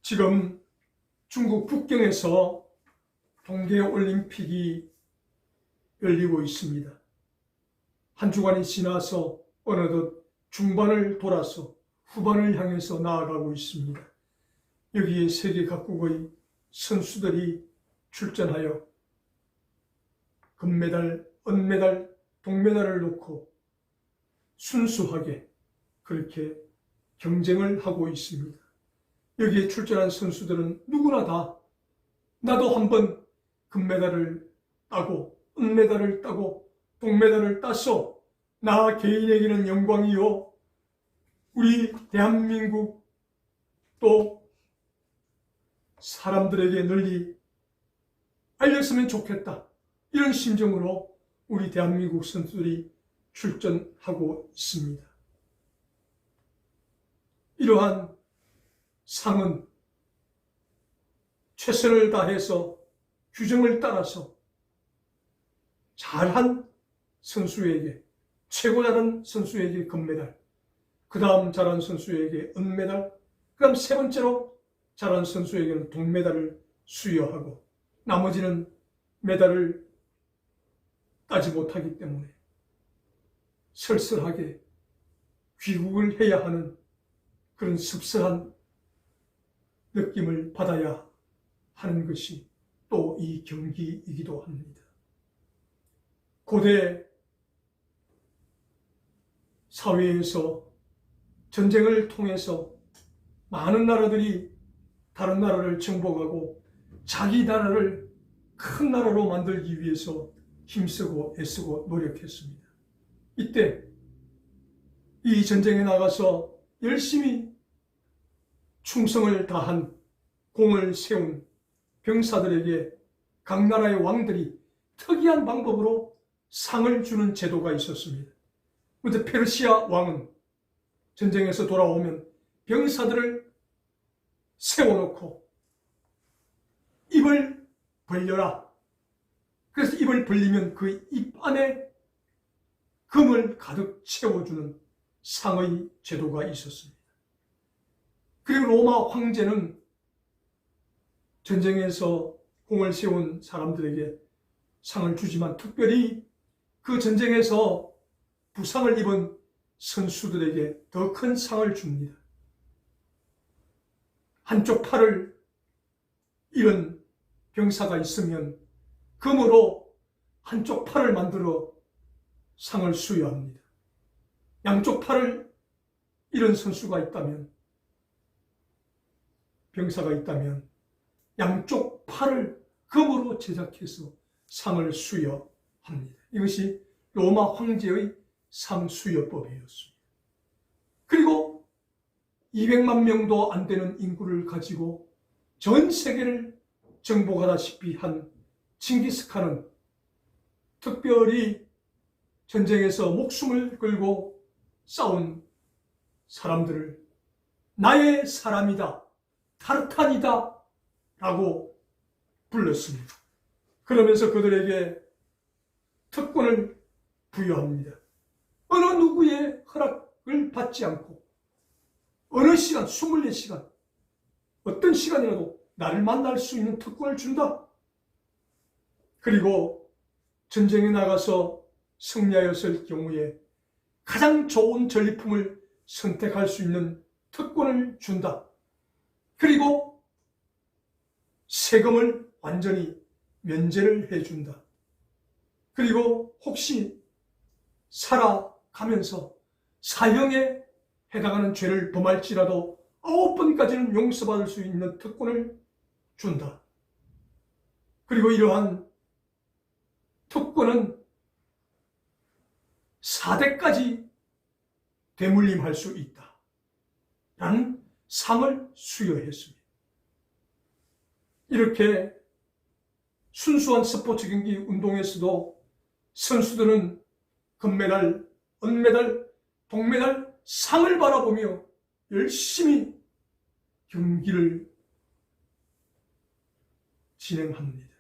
지금 중국 북경에서 동계올림픽이 열리고 있습니다. 한 주간이 지나서 어느덧 중반을 돌아서 후반을 향해서 나아가고 있습니다. 여기에 세계 각국의 선수들이 출전하여 금메달, 은메달, 동메달을 놓고 순수하게 그렇게 경쟁을 하고 있습니다. 여기에 출전한 선수들은 누구나 다 나도 한번 금메달을 따고 은메달을 따고 동메달을 따서 나 개인에게는 영광이요, 우리 대한민국 또 사람들에게 널리 알렸으면 좋겠다, 이런 심정으로 우리 대한민국 선수들이 출전하고 있습니다. 이러한 상은 최선을 다해서 규정을 따라서 잘한 선수에게, 최고 잘한 선수에게 금메달, 그 다음 잘한 선수에게 은메달, 그 다음 세 번째로 잘한 선수에게는 동메달을 수여하고 나머지는 메달을 따지 못하기 때문에 쓸쓸하게 귀국을 해야 하는 그런 씁쓸한 느낌을 받아야 하는 것이 또 이 경기이기도 합니다. 고대 사회에서 전쟁을 통해서 많은 나라들이 다른 나라를 정복하고 자기 나라를 큰 나라로 만들기 위해서 힘쓰고 애쓰고 노력했습니다. 이때 이 전쟁에 나가서 열심히 충성을 다한, 공을 세운 병사들에게 각 나라의 왕들이 특이한 방법으로 상을 주는 제도가 있었습니다. 그런데 페르시아 왕은 전쟁에서 돌아오면 병사들을 세워놓고 입을 벌려라. 그래서 입을 벌리면 그 입 안에 금을 가득 채워주는 상의 제도가 있었습니다. 그리고 로마 황제는 전쟁에서 공을 세운 사람들에게 상을 주지만 특별히 그 전쟁에서 부상을 입은 선수들에게 더 큰 상을 줍니다. 한쪽 팔을 잃은 병사가 있으면 금으로 한쪽 팔을 만들어 상을 수여합니다. 양쪽 팔을 잃은 선수가 있다면, 병사가 있다면 양쪽 팔을 금으로 제작해서 상을 수여합니다. 이것이 로마 황제의 상 수여법이었습니다. 그리고 200만 명도 안 되는 인구를 가지고 전 세계를 정복하다시피 한 칭기스칸은 특별히 전쟁에서 목숨을 걸고 싸운 사람들을 나의 사람이다, 타르탄이다 라고 불렀습니다. 그러면서 그들에게 특권을 부여합니다. 어느 누구의 허락을 받지 않고 어느 시간, 24시간, 어떤 시간이라도 나를 만날 수 있는 특권을 준다. 그리고 전쟁에 나가서 승리하였을 경우에 가장 좋은 전리품을 선택할 수 있는 특권을 준다. 그리고 세금을 완전히 면제를 해준다. 그리고 혹시 살아가면서 사형에 해당하는 죄를 범할지라도 9번까지는 용서받을 수 있는 특권을 준다. 그리고 이러한 특권은 4대까지 되물림할 수 있다 라는 상을 수여했습니다. 이렇게 순수한 스포츠 경기 운동에서도 선수들은 금메달, 은메달, 동메달 상을 바라보며 열심히 경기를 진행합니다.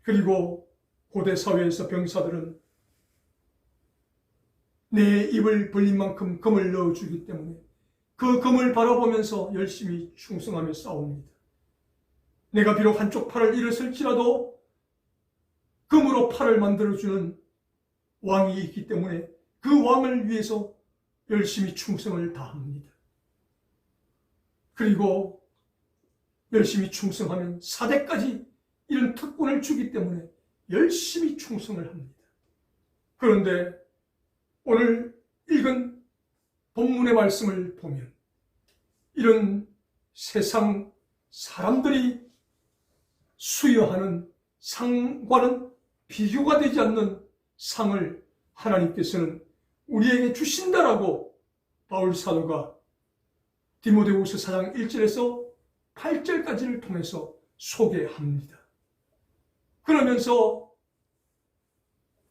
그리고 고대 사회에서 병사들은 내 입을 벌린 만큼 금을 넣어주기 때문에 그 금을 바라보면서 열심히 충성하며 싸웁니다. 내가 비록 한쪽 팔을 잃었을지라도 금으로 팔을 만들어주는 왕이 있기 때문에 그 왕을 위해서 열심히 충성을 다합니다. 그리고 열심히 충성하면 4대까지 이런 특권을 주기 때문에 열심히 충성을 합니다. 그런데 오늘 읽은 본문의 말씀을 보면 이런 세상 사람들이 수여하는 상과는 비교가 되지 않는 상을 하나님께서는 우리에게 주신다라고 바울 사도가 디모데후서 4장 1절에서 8절까지를 통해서 소개합니다. 그러면서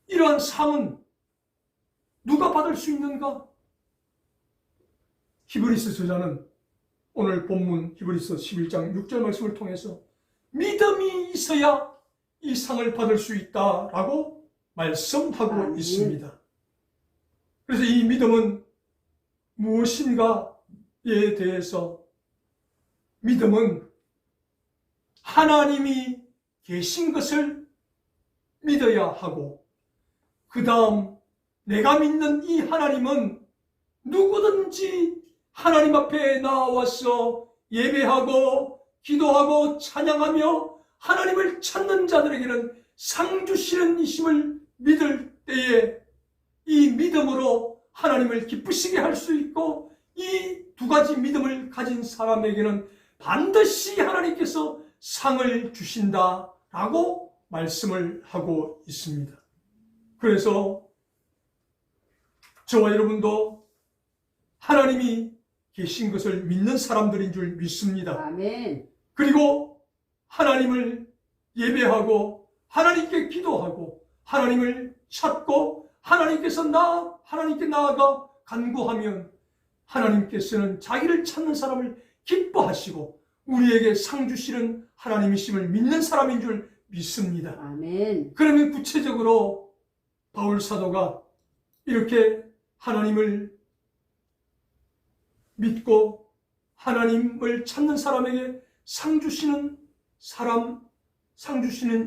이러한 상은 누가 받을 수 있는가? 히브리서 저자는 오늘 본문 히브리서 11장 6절 말씀을 통해서 믿음이 있어야 이 상을 받을 수 있다라고 말씀하고 있습니다. 그래서 이 믿음은 무엇인가에 대해서 믿음은 하나님이 계신 것을 믿어야 하고 그 다음 내가 믿는 이 하나님은 누구든지 하나님 앞에 나와서 예배하고 기도하고 찬양하며 하나님을 찾는 자들에게는 상 주시는 이심을 믿을 때에 이 믿음으로 하나님을 기쁘시게 할 수 있고 이 두 가지 믿음을 가진 사람에게는 반드시 하나님께서 상을 주신다라고 말씀을 하고 있습니다. 그래서 저와 여러분도 하나님이 계신 것을 믿는 사람들인 줄 믿습니다. 아멘. 그리고 하나님을 예배하고 하나님께 기도하고 하나님을 찾고 하나님께 나아가 간구하면 하나님께서는 자기를 찾는 사람을 기뻐하시고 우리에게 상 주시는 하나님이심을 믿는 사람인 줄 믿습니다. 아멘. 그러면 구체적으로 바울 사도가 이렇게 하나님을 믿고 하나님을 찾는 사람에게 상 주시는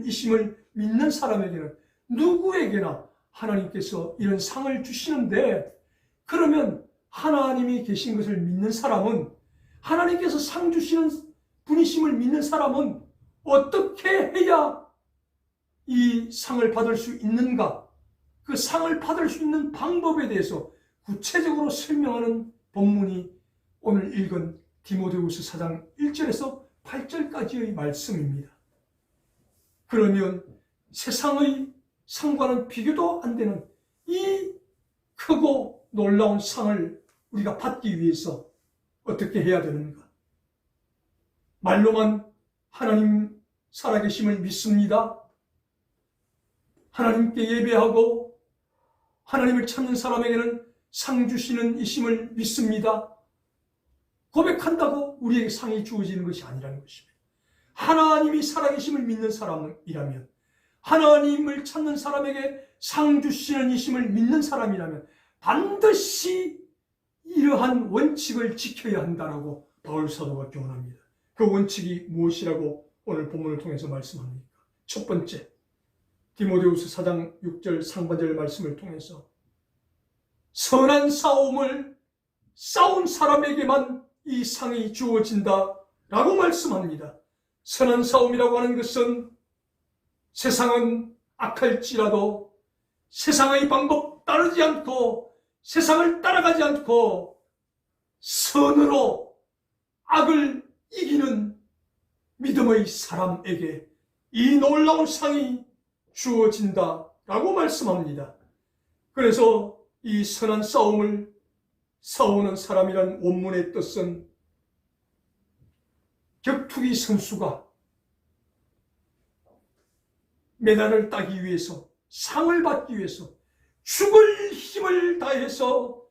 이심을 믿는 사람에게는 누구에게나 하나님께서 이런 상을 주시는데, 그러면 하나님이 계신 것을 믿는 사람은, 하나님께서 상 주시는 분이심을 믿는 사람은 어떻게 해야 이 상을 받을 수 있는가? 그 상을 받을 수 있는 방법에 대해서 구체적으로 설명하는 본문이 오늘 읽은 디모데후서 4장 1절에서 8절까지의 말씀입니다. 그러면 세상의 상과는 비교도 안 되는 이 크고 놀라운 상을 우리가 받기 위해서 어떻게 해야 되는가? 말로만 하나님 살아계심을 믿습니다. 하나님께 예배하고 하나님을 찾는 사람에게는 상 주시는 이심을 믿습니다. 고백한다고 우리에게 상이 주어지는 것이 아니라는 것입니다. 하나님이 살아계심을 믿는 사람이라면, 하나님을 찾는 사람에게 상 주시는 이심을 믿는 사람이라면 반드시 이러한 원칙을 지켜야 한다라고 바울 사도가 교훈합니다. 그 원칙이 무엇이라고 오늘 본문을 통해서 말씀합니까? 첫 번째, 디모데후서 4장 6절 상반절 말씀을 통해서 선한 싸움을 싸운 사람에게만 이 상이 주어진다라고 말씀합니다. 선한 싸움이라고 하는 것은 세상은 악할지라도 세상의 방법 따르지 않고 세상을 따라가지 않고 선으로 악을 이기는 믿음의 사람에게 이 놀라운 상이 주어진다라고 말씀합니다. 그래서 이 선한 싸움을 싸우는 사람이란 원문의 뜻은 격투기 선수가 메달을 따기 위해서, 상을 받기 위해서 죽을 힘을 다해서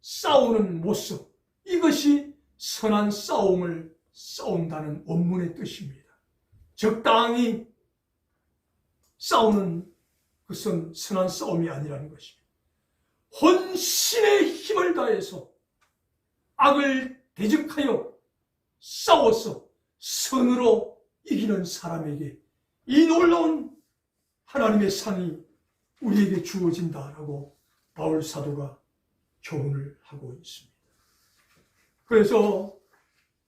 싸우는 모습, 이것이 선한 싸움을 싸운다는 원문의 뜻입니다. 적당히 싸우는 것은 선한 싸움이 아니라는 것입니다. 혼신의 힘을 다해서 악을 대적하여 싸워서 선으로 이기는 사람에게 이 놀라운 하나님의 상이 우리에게 주어진다라고 바울 사도가 교훈을 하고 있습니다. 그래서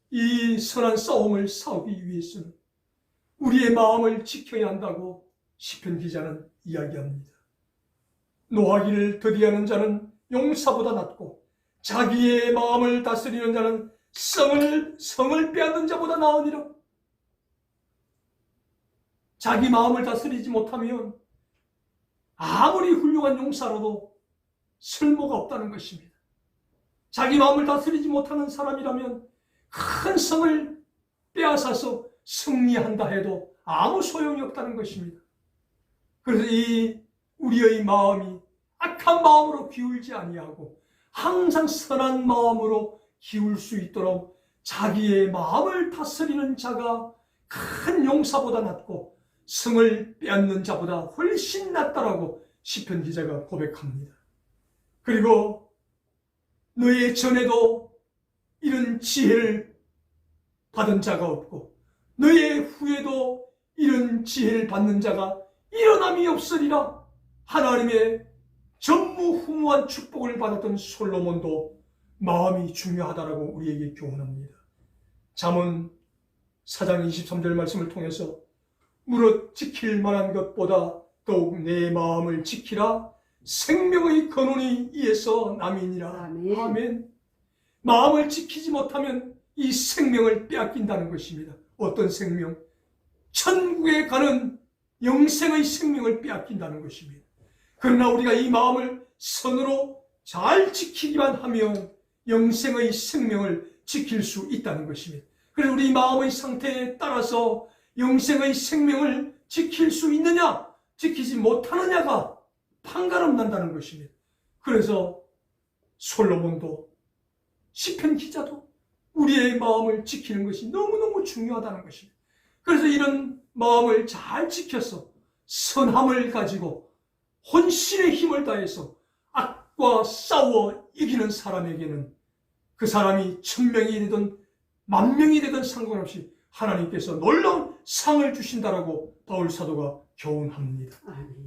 이 선한 싸움을 싸우기 위해서는 우리의 마음을 지켜야 한다고 시편 기자는 이야기합니다. 노하기를 더디하는 자는 용사보다 낫고 자기의 마음을 다스리는 자는 성을 빼앗는 자보다 나으니라. 자기 마음을 다스리지 못하면 아무리 훌륭한 용사라도 쓸모가 없다는 것입니다. 자기 마음을 다스리지 못하는 사람이라면 큰 성을 빼앗아서 승리한다 해도 아무 소용이 없다는 것입니다. 그래서 이 우리의 마음이 악한 마음으로 기울지 아니하고 항상 선한 마음으로 기울 수 있도록 자기의 마음을 다스리는 자가 큰 용사보다 낫고 성을 빼앗는 자보다 훨씬 낫다라고 시편 기자가 고백합니다. 그리고 너의 전에도 이런 지혜를 받은 자가 없고 너의 후에도 이런 지혜를 받는 자가 일어남이 없으리라. 하나님의 전무후무한 축복을 받았던 솔로몬도 마음이 중요하다라고 우리에게 교훈합니다. 잠언 4장 23절 말씀을 통해서 무릇 지킬 만한 것보다 더욱 내 마음을 지키라. 생명의 근원이 이에서 남이니라. 아멘. 아멘. 마음을 지키지 못하면 이 생명을 빼앗긴다는 것입니다. 어떤 생명? 천국에 가는 영생의 생명을 빼앗긴다는 것입니다. 그러나 우리가 이 마음을 선으로 잘 지키기만 하면 영생의 생명을 지킬 수 있다는 것입니다. 그래서 우리 마음의 상태에 따라서 영생의 생명을 지킬 수 있느냐, 지키지 못하느냐가 판가름 난다는 것입니다. 그래서 솔로몬도 시편 기자도 우리의 마음을 지키는 것이 너무너무 중요하다는 것입니다. 그래서 이런 마음을 잘 지켜서 선함을 가지고 혼신의 힘을 다해서 악과 싸워 이기는 사람에게는 그 사람이 1000명이 되든 10,000명이 되든 상관없이 하나님께서 놀라운 상을 주신다라고 바울 사도가 교훈합니다.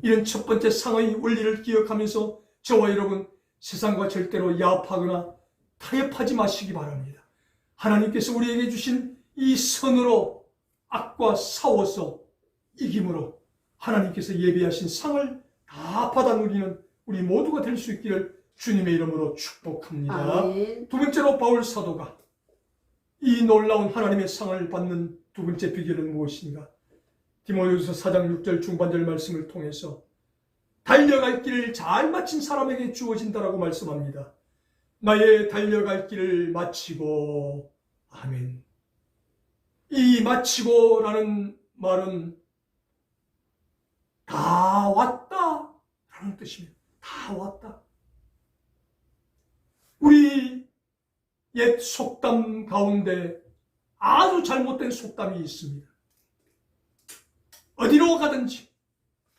이런 첫 번째 상의 원리를 기억하면서 저와 여러분 세상과 절대로 야합하거나 타협하지 마시기 바랍니다. 하나님께서 우리에게 주신 이 선으로 악과 싸워서 이김으로 하나님께서 예비하신 상을 다 받아 누리는 우리 모두가 될 수 있기를 주님의 이름으로 축복합니다. 아멘. 두 번째로 바울 사도가 이 놀라운 하나님의 상을 받는 두 번째 비결은 무엇인가? 디모데후서 4장 6절 중반절 말씀을 통해서 달려갈 길을 잘 마친 사람에게 주어진다라고 말씀합니다. 나의 달려갈 길을 마치고, 아멘. 이 마치고라는 말은 다 왔다 라는 뜻입니다. 다 왔다. 우리 옛 속담 가운데 아주 잘못된 속담이 있습니다. 어디로 가든지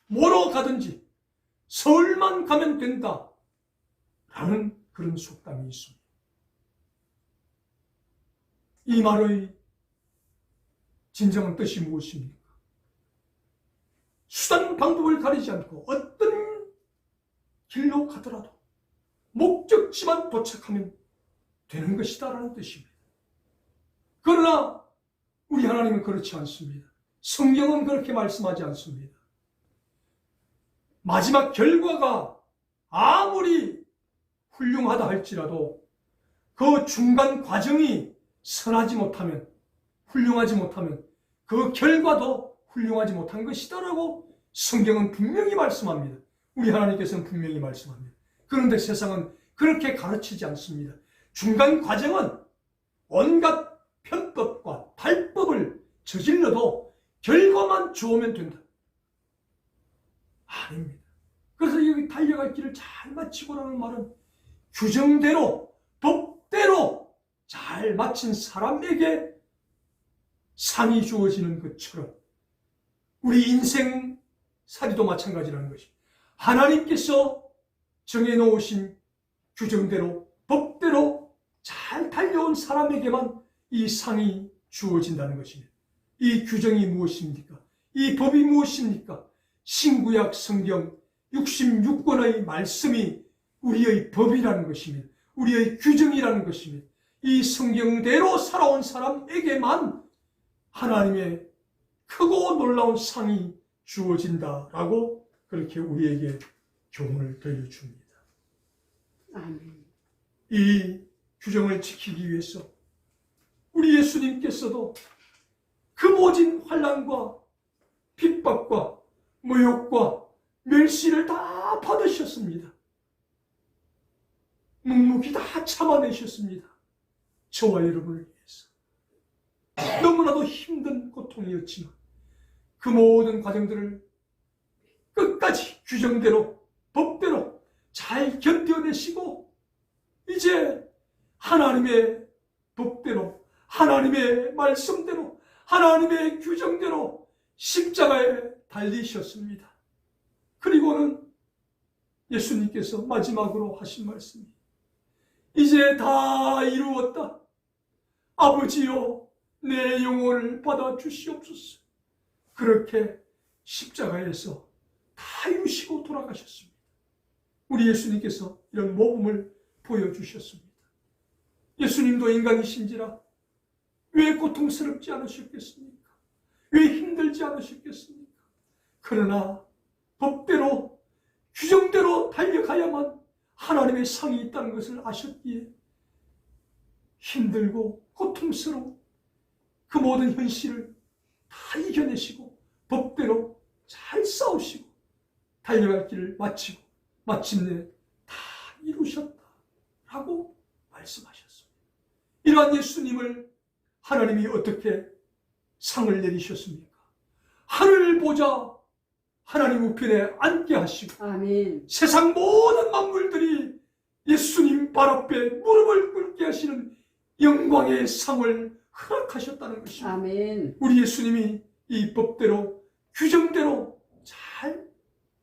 뭐로 가든지 서울만 가면 된다 라는 그런 속담이 있습니다. 이 말의 진정한 뜻이 무엇입니까? 수단 방법을 가리지 않고 어떤 길로 가더라도 목적지만 도착하면 되는 것이다라는 뜻입니다. 그러나 우리 하나님은 그렇지 않습니다. 성경은 그렇게 말씀하지 않습니다. 마지막 결과가 아무리 훌륭하다 할지라도 그 중간 과정이 선하지 못하면, 훌륭하지 못하면 그 결과도 훌륭하지 못한 것이다라고 성경은 분명히 말씀합니다. 우리 하나님께서는 분명히 말씀합니다. 그런데 세상은 그렇게 가르치지 않습니다. 중간 과정은 온갖 편법과 발법을 저질러도 결과만 좋으면 된다. 아닙니다. 그래서 여기 달려갈 길을 잘 마치고라는 말은 규정대로, 법대로 잘 마친 사람에게 상이 주어지는 것처럼 우리 인생살이도 마찬가지라는 것입니다. 하나님께서 정해놓으신 규정대로, 법대로 잘 잘 달려온 사람에게만 이 상이 주어진다는 것입니다. 이 규정이 무엇입니까? 이 법이 무엇입니까? 신구약 성경 66권의 말씀이 우리의 법이라는 것입니다. 우리의 규정이라는 것입니다. 이 성경대로 살아온 사람에게만 하나님의 크고 놀라운 상이 주어진다라고 그렇게 우리에게 교훈을 들려줍니다. 아멘. 이 규정을 지키기 위해서 우리 예수님께서도 그 모진 환난과 핍박과 모욕과 멸시를 다 받으셨습니다. 묵묵히 다 참아내셨습니다. 저와 여러분을 위해서. 너무나도 힘든 고통이었지만 그 모든 과정들을 끝까지 규정대로 법대로 잘 견뎌내시고 이제 하나님의 법대로 하나님의 말씀대로 하나님의 규정대로 십자가에 달리셨습니다. 그리고는 예수님께서 마지막으로 하신 말씀이 이제 다 이루었다. 아버지여 내 영혼을 받아 주시옵소서. 그렇게 십자가에서 다 이루시고 돌아가셨습니다. 우리 예수님께서 이런 모범을 보여주셨습니다. 예수님도 인간이신지라 왜 고통스럽지 않으셨겠습니까? 왜 힘들지 않으셨겠습니까? 그러나 법대로 규정대로 달려가야만 하나님의 상이 있다는 것을 아셨기에 힘들고 고통스러운 그 모든 현실을 다 이겨내시고 법대로 잘 싸우시고 달려갈 길을 마치고 마침내 다 이루셨다라고 말씀하셨습니다. 이러한 예수님을 하나님이 어떻게 상을 내리셨습니까? 하늘을 보자 하나님 우편에 앉게 하시고 아멘. 세상 모든 만물들이 예수님 발 앞에 무릎을 꿇게 하시는 영광의 상을 허락하셨다는 것입니다. 아멘. 우리 예수님이 이 법대로 규정대로 잘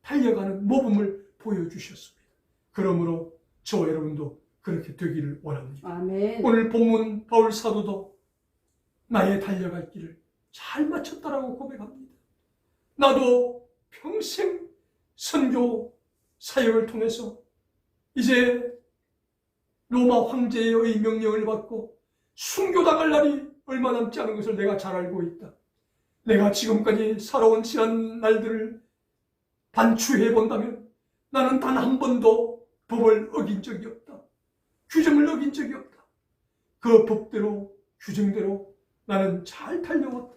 달려가는 모범을 보여주셨습니다. 그러므로 저와 여러분도 그렇게 되기를 원합니다. 아멘. 오늘 본문 바울 사도도 나의 달려갈 길을 잘 마쳤다라고 고백합니다. 나도 평생 선교 사역을 통해서 이제 로마 황제의 명령을 받고 순교당할 날이 얼마 남지 않은 것을 내가 잘 알고 있다. 내가 지금까지 살아온 지난 날들을 반추해 본다면 나는 단 한 번도 법을 어긴 적이 없다. 규정을 어긴 적이 없다. 그 법대로 규정대로 나는 잘 달려왔다.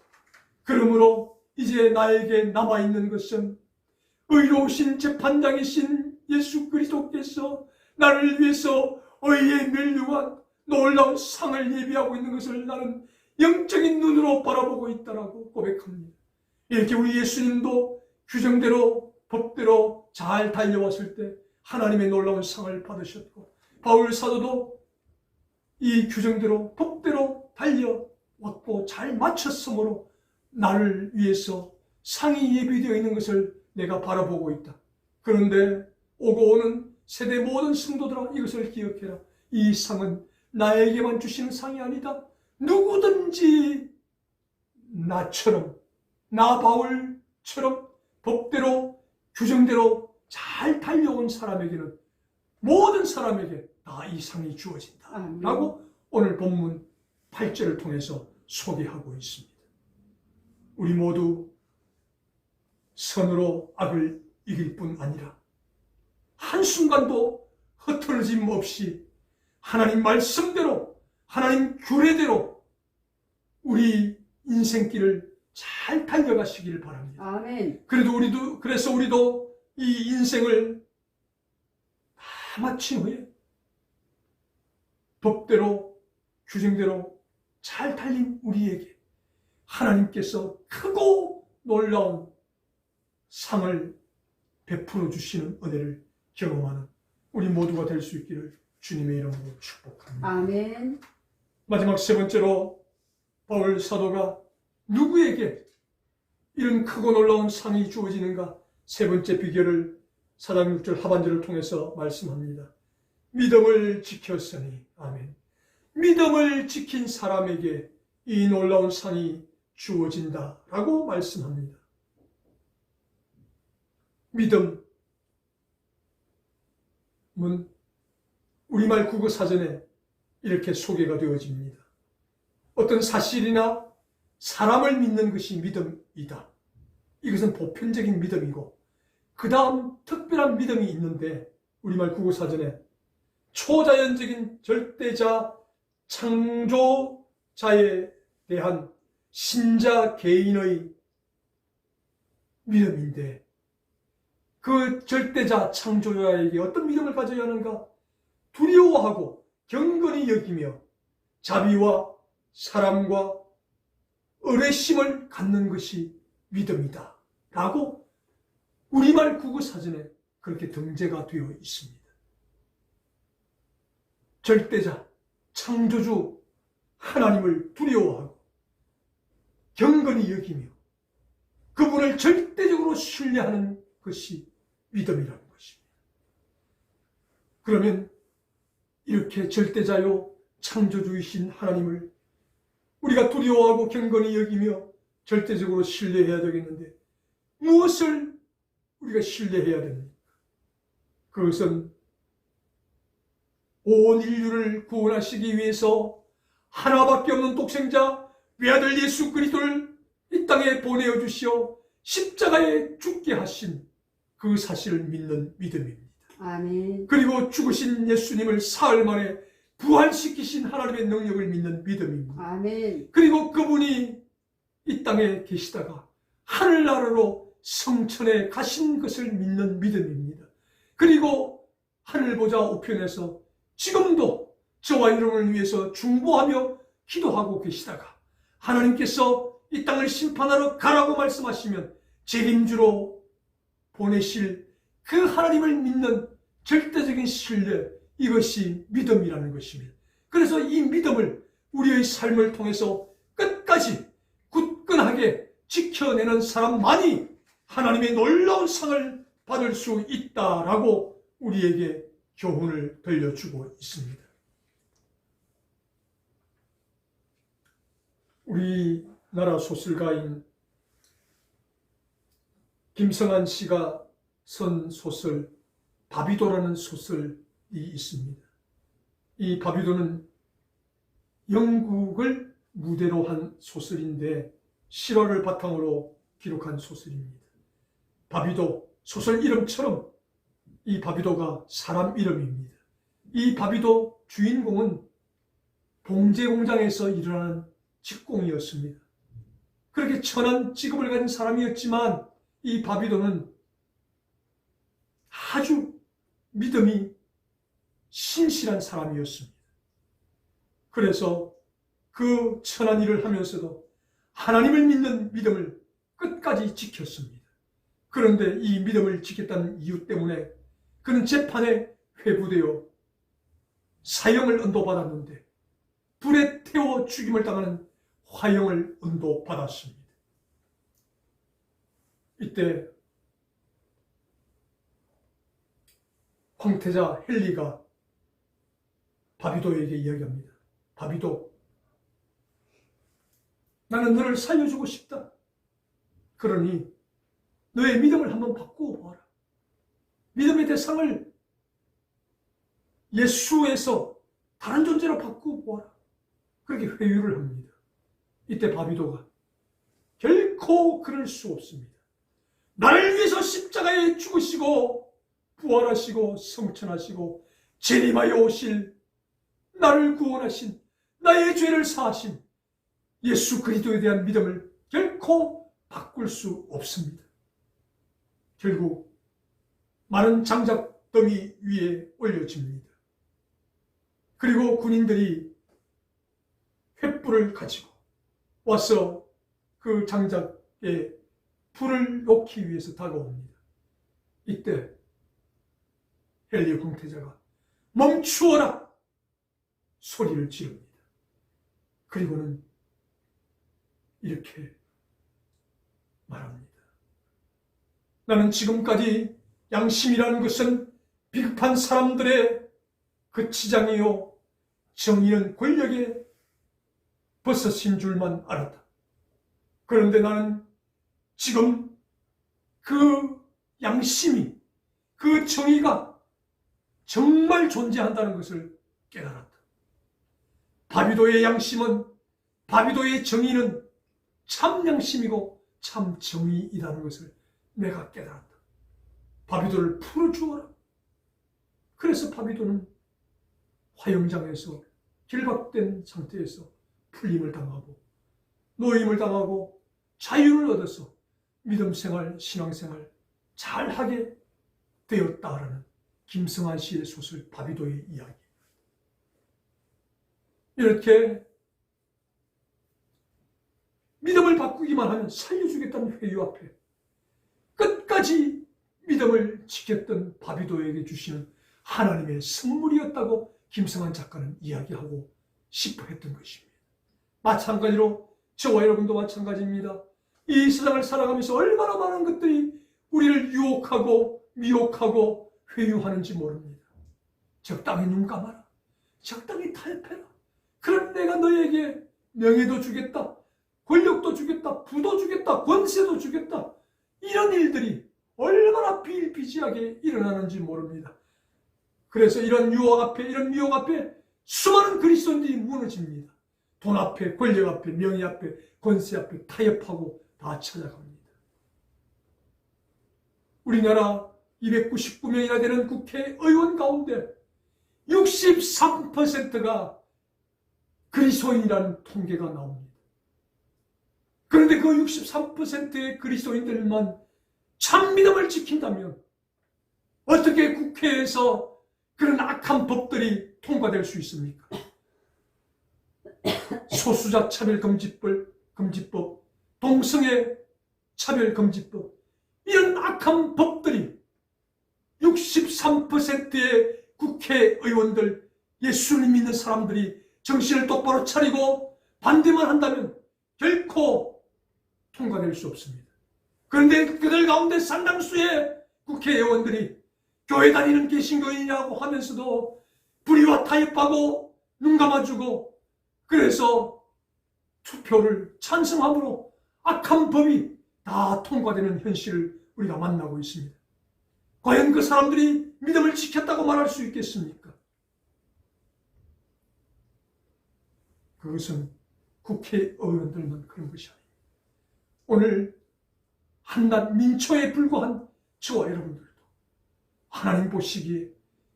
그러므로 이제 나에게 남아있는 것은 의로우신 재판장이신 예수 그리스도께서 나를 위해서 의의 멸류관 놀라운 상을 예비하고 있는 것을 나는 영적인 눈으로 바라보고 있다라고 고백합니다. 이렇게 우리 예수님도 규정대로 법대로 잘 달려왔을 때 하나님의 놀라운 상을 받으셨고 바울 사도도 이 규정대로 법대로 달려왔고 잘 마쳤으므로 나를 위해서 상이 예비되어 있는 것을 내가 바라보고 있다. 그런데 오고 오는 세대 모든 성도들아 이것을 기억해라. 이 상은 나에게만 주시는 상이 아니다. 누구든지 나처럼 나 바울처럼 법대로 규정대로 잘 달려온 사람에게는 모든 사람에게 다 이 상이 주어진다 라고 오늘 본문 8절을 통해서 소개하고 있습니다. 우리 모두 선으로 악을 이길 뿐 아니라 한순간도 흐트러짐 없이 하나님 말씀대로 하나님 규례대로 우리 인생길을 잘 달려가시기를 바랍니다. 아멘. 그래서 우리도 이 인생을 다 마친 후에 법대로 규정대로 잘 달린 우리에게 하나님께서 크고 놀라운 상을 베풀어 주시는 은혜를 경험하는 우리 모두가 될 수 있기를 주님의 이름으로 축복합니다. 아멘. 마지막 세 번째로 바울 사도가 누구에게 이런 크고 놀라운 상이 주어지는가? 세 번째 비결을 4장 6절 하반절을 통해서 말씀합니다. 믿음을 지켰으니 아멘. 믿음을 지킨 사람에게 이 놀라운 상이 주어진다라고 말씀합니다. 믿음은 우리말 국어사전에 이렇게 소개가 되어집니다. 어떤 사실이나 사람을 믿는 것이 믿음이다. 이것은 보편적인 믿음이고, 그 다음 특별한 믿음이 있는데, 우리말 국어사전에 초자연적인 절대자 창조자에 대한 신자 개인의 믿음인데, 그 절대자 창조자에게 어떤 믿음을 가져야 하는가? 두려워하고 경건히 여기며 자비와 사랑과 의뢰심을 갖는 것이 믿음이다 라고 우리말 국어사전에 그렇게 등재가 되어 있습니다. 절대자 창조주 하나님을 두려워하고 경건히 여기며 그분을 절대적으로 신뢰하는 것이 믿음이라는 것입니다. 그러면 이렇게 절대자요 창조주이신 하나님을 우리가 두려워하고 경건히 여기며 절대적으로 신뢰해야 되겠는데, 무엇을 우리가 신뢰해야 됩니까? 그것은 온 인류를 구원하시기 위해서 하나밖에 없는 독생자 외아들 예수 그리스도를 이 땅에 보내어 주시어 십자가에 죽게 하신 그 사실을 믿는 믿음입니다. 아멘. 그리고 죽으신 예수님을 사흘 만에 부활시키신 하나님의 능력을 믿는 믿음입니다. 아멘. 그리고 그분이 이 땅에 계시다가 하늘나라로 성천에 가신 것을 믿는 믿음입니다. 그리고 하늘보좌 우편에서 지금도 저와 여러분을 위해서 중보하며 기도하고 계시다가 하나님께서 이 땅을 심판하러 가라고 말씀하시면 책임주로 보내실 그 하나님을 믿는 절대적인 신뢰, 이것이 믿음이라는 것입니다. 그래서 이 믿음을 우리의 삶을 통해서 끝까지 굳건하게 지켜내는 사람만이 하나님의 놀라운 상을 받을 수 있다라고 우리에게 교훈을 들려주고 있습니다. 우리나라 소설가인 김성한 씨가 쓴 소설 바비도라는 소설이 있습니다. 이 바비도는 영국을 무대로 한 소설인데 실화를 바탕으로 기록한 소설입니다. 바비도, 소설 이름처럼 이 바비도가 사람 이름입니다. 이 바비도 주인공은 봉제 공장에서 일어나는 직공이었습니다. 그렇게 천한 직업을 가진 사람이었지만 이 바비도는 아주 믿음이 신실한 사람이었습니다. 그래서 그 천한 일을 하면서도 하나님을 믿는 믿음을 끝까지 지켰습니다. 그런데 이 믿음을 지켰다는 이유 때문에 그는 재판에 회부되어 사형을 언도받았는데 불에 태워 죽임을 당하는 화형을 언도받았습니다. 이때 황태자 헨리가 바비도에게 이야기합니다. 바비도, 나는 너를 살려주고 싶다. 그러니 너의 믿음을 한번 바꾸어 보아라. 믿음의 대상을 예수에서 다른 존재로 바꾸어 보아라. 그렇게 회유를 합니다. 이때 바비도가 결코 그럴 수 없습니다. 나를 위해서 십자가에 죽으시고 부활하시고 성천하시고 재림하여 오실 나를 구원하신 나의 죄를 사하신 예수 그리스도에 대한 믿음을 결코 바꿀 수 없습니다. 결국 많은 장작더미 위에 올려집니다. 그리고 군인들이 횃불을 가지고 와서 그 장작에 불을 놓기 위해서 다가옵니다. 이때 헨리 황태자가 멈추어라 소리를 지릅니다. 그리고는 이렇게 말합니다. 나는 지금까지 양심이라는 것은 비겁한 사람들의 그 치장이요 정의는 권력의 버섯인 줄만 알았다. 그런데 나는 지금 그 양심이, 그 정의가 정말 존재한다는 것을 깨달았다. 바비도의 양심은, 바비도의 정의는 참 양심이고 참 정의이라는 것을 내가 깨달았다. 바비도를 풀어주어라. 그래서 바비도는 화영장에서 길박된 상태에서 풀림을 당하고 노임을 당하고 자유를 얻어서 믿음생활, 신앙생활 잘하게 되었다라는 김성한 씨의 소설 바비도의 이야기. 이렇게 믿음을 바꾸기만 하면 살려주겠다는 회유 앞에 끝까지 믿음을 지켰던 바비도에게 주시는 하나님의 선물이었다고 김성한 작가는 이야기하고 싶어 했던 것입니다. 마찬가지로 저와 여러분도 마찬가지입니다. 이 세상을 살아가면서 얼마나 많은 것들이 우리를 유혹하고 미혹하고 회유하는지 모릅니다. 적당히 눈 감아라. 적당히 탈패라. 그럼 내가 너에게 명예도 주겠다. 권력도 주겠다. 부도 주겠다. 권세도 주겠다. 이런 일들이 얼마나 비일비재하게 일어나는지 모릅니다. 그래서 이런 유혹 앞에, 이런 미혹 앞에 수많은 그리스도인들이 무너집니다. 돈 앞에, 권력 앞에, 명예 앞에, 권세 앞에 타협하고 다 찾아갑니다. 우리나라 299명이나 되는 국회의원 가운데 63%가 그리스도인이라는 통계가 나옵니다. 그런데 그 63%의 그리스도인들만 참 믿음을 지킨다면 어떻게 국회에서 그런 악한 법들이 통과될 수 있습니까? 소수자 차별금지법, 동성애 차별금지법, 이런 악한 법들이 63%의 국회의원들, 예수님 믿는 사람들이 정신을 똑바로 차리고 반대만 한다면 결코 통과될 수 없습니다. 그런데 그들 가운데 상당수의 국회의원들이 교회 다니는 개신교인이라고 하면서도 불의와 타협하고 눈 감아주고 그래서 투표를 찬성함으로 악한 법이 다 통과되는 현실을 우리가 만나고 있습니다. 과연 그 사람들이 믿음을 지켰다고 말할 수 있겠습니까? 그것은 국회의원들만 그런 것이 아닙니다. 오늘 한낱 민초에 불과한 저와 여러분들도 하나님 보시기에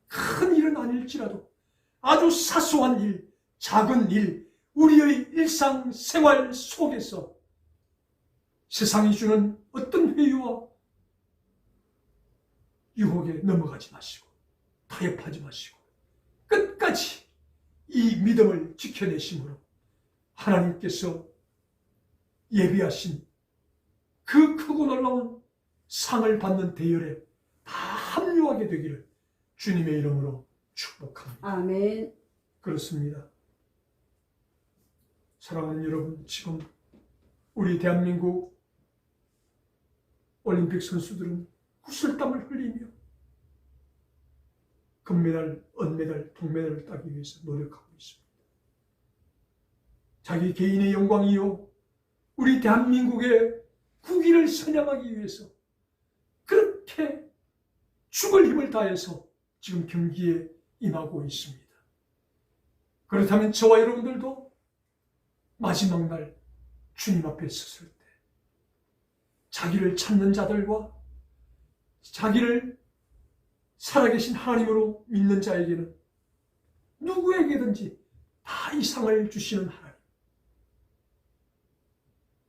큰 일은 아닐지라도 아주 사소한 일, 작은 일, 우리의 일상생활 속에서 세상이 주는 어떤 회유와 유혹에 넘어가지 마시고 타협하지 마시고 끝까지 이 믿음을 지켜내심으로 하나님께서 예비하신 그 크고 놀라운 상을 받는 대열에 다 합류하게 되기를 주님의 이름으로 축복합니다. 아멘. 그렇습니다. 사랑하는 여러분, 지금 우리 대한민국 올림픽 선수들은 구슬땀을 흘리며 금메달, 은메달, 동메달을 따기 위해서 노력하고 있습니다. 자기 개인의 영광이요, 우리 대한민국의 국위를 선양하기 위해서 그렇게 죽을 힘을 다해서 지금 경기에 임하고 있습니다. 그렇다면 저와 여러분들도 마지막 날 주님 앞에 섰을 때 자기를 찾는 자들과 자기를 살아계신 하나님으로 믿는 자에게는 누구에게든지 다 이 상을 주시는 하나님,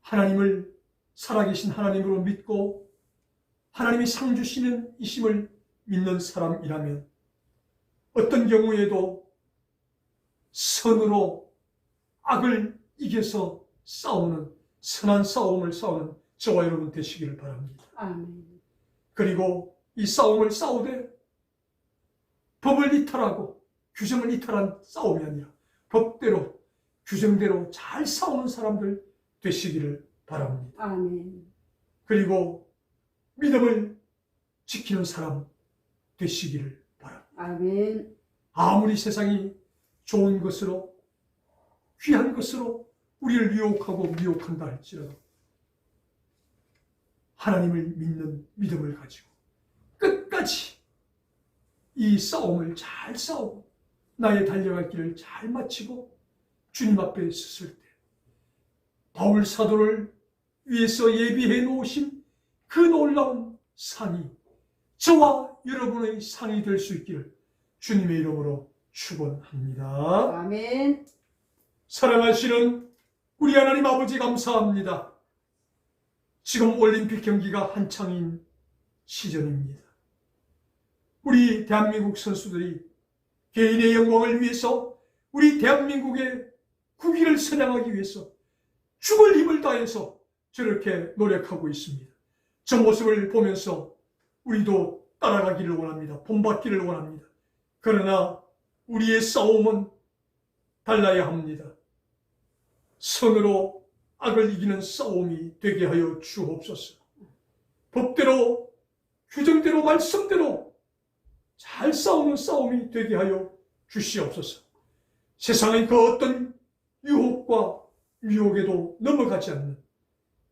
하나님을 살아계신 하나님으로 믿고 하나님이 상 주시는 이심을 믿는 사람이라면 어떤 경우에도 선으로 악을 이겨서 싸우는 선한 싸움을 싸우는 저와 여러분 되시기를 바랍니다. 아멘. 그리고 이 싸움을 싸우되 법을 이탈하고 규정을 이탈한 싸움이 아니라 법대로 규정대로 잘 싸우는 사람들 되시기를 바랍니다. 아멘. 그리고 믿음을 지키는 사람 되시기를 바랍니다. 아멘. 아무리 세상이 좋은 것으로, 귀한 것으로 우리를 유혹하고 미혹한다 할지라도 하나님을 믿는 믿음을 가지고 끝까지 이 싸움을 잘 싸우고 나의 달려갈 길을 잘 마치고 주님 앞에 섰을 때 바울 사도를 위해서 예비해 놓으신 그 놀라운 상이 저와 여러분의 상이 될 수 있기를 주님의 이름으로 축원합니다. 아멘. 사랑하시는 우리 하나님 아버지 감사합니다. 지금 올림픽 경기가 한창인 시즌입니다. 우리 대한민국 선수들이 개인의 영광을 위해서 우리 대한민국의 국위를 선양하기 위해서 죽을 힘을 다해서 저렇게 노력하고 있습니다. 저 모습을 보면서 우리도 따라가기를 원합니다. 본받기를 원합니다. 그러나 우리의 싸움은 달라야 합니다. 선으로 악을 이기는 싸움이 되게 하여 주옵소서. 법대로, 규정대로, 말씀대로 잘 싸우는 싸움이 되게 하여 주시옵소서. 세상의 그 어떤 유혹과 미혹에도 넘어가지 않는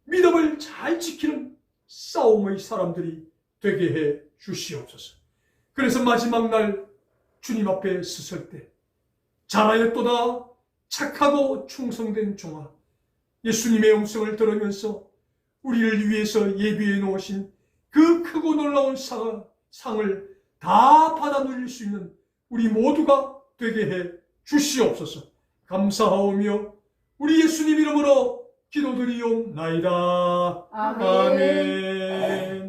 믿음을 잘 지키는 싸움의 사람들이 되게 해 주시옵소서. 그래서 마지막 날 주님 앞에 섰을 때 잘하였도다 착하고 충성된 종아, 예수님의 음성을 들으면서 우리를 위해서 예비해 놓으신 그 크고 놀라운 상을 다 받아 누릴 수 있는 우리 모두가 되게 해 주시옵소서. 감사하오며 우리 예수님 이름으로 기도드리옵나이다. 아멘. 아멘.